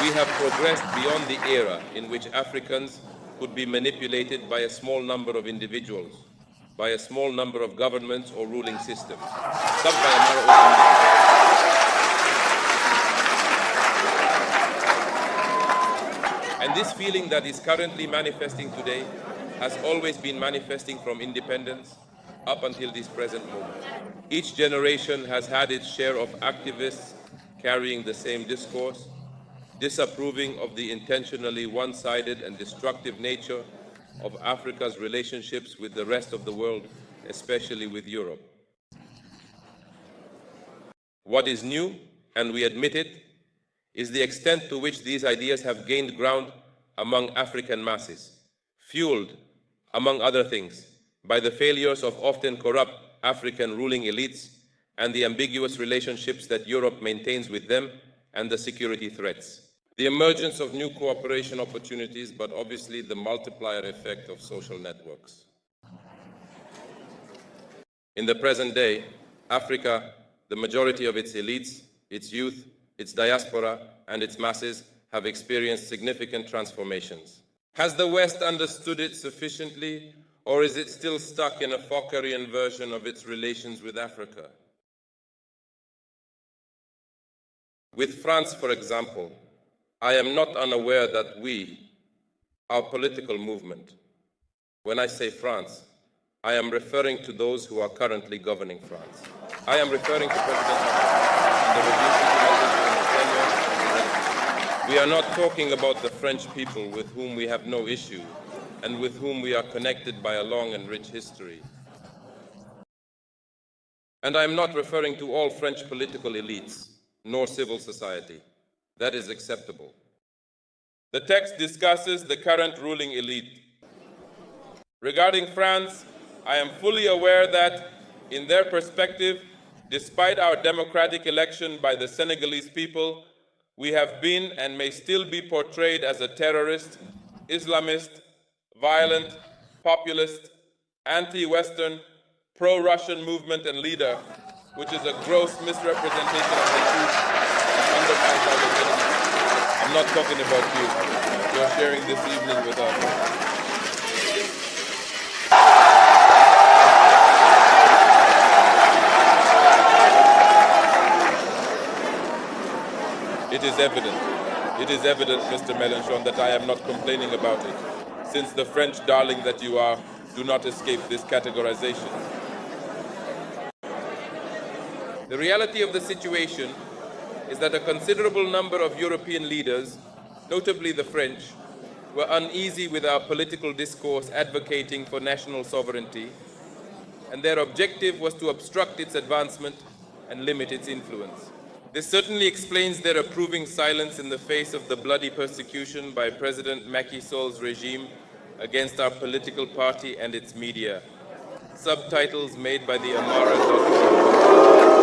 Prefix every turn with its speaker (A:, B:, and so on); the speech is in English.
A: We have progressed beyond the era in which Africans could be manipulated by a small number of individuals, by a small number of governments or ruling systems. And this feeling that is currently manifesting today has always been manifesting from independence up until this present moment. Each generation has had its share of activists carrying the same discourse, disapproving of the intentionally one-sided and destructive nature of Africa's relationships with the rest of the world, especially with Europe. What is new, and we admit it, is the extent to which these ideas have gained ground among African masses, fueled, among other things, by the failures of often corrupt African ruling elites and the ambiguous relationships that Europe maintains with them and the security threats. The emergence of new cooperation opportunities, but obviously the multiplier effect of social networks. In the present day, Africa, the majority of its elites, its youth, its diaspora, and its masses have experienced significant transformations. Has the West understood it sufficiently, or is it still stuck in a Fokkerian version of its relations with Africa? With France, for example, I am not unaware that we, our political movement, when I say France, I am referring to those who are currently governing France. I am referring to President Macron and the regime implemented in the tenure. We are not talking about the French people with whom we have no issue and with whom we are connected by a long and rich history. And I am not referring to all French political elites, nor civil society. That is acceptable. The text discusses the current ruling elite. Regarding France, I am fully aware that, in their perspective, despite our democratic election by the Senegalese people, we have been and may still be portrayed as a terrorist, Islamist, violent, populist, anti-Western, pro-Russian movement and leader, which is a gross misrepresentation of the truth and undermines our legitimacy. I'm not talking about you. You're sharing this evening with us. It is evident, Mr. Mélenchon, that I am not complaining about it, since the French darling that you are do not escape this categorization. The reality of the situation is that a considerable number of European leaders, notably the French, were uneasy with our political discourse advocating for national sovereignty, and their objective was to obstruct its advancement and limit its influence. This certainly explains their approving silence in the face of the bloody persecution by President Macky Sall's regime against our political party and its media. Subtitles made by the Amara.org.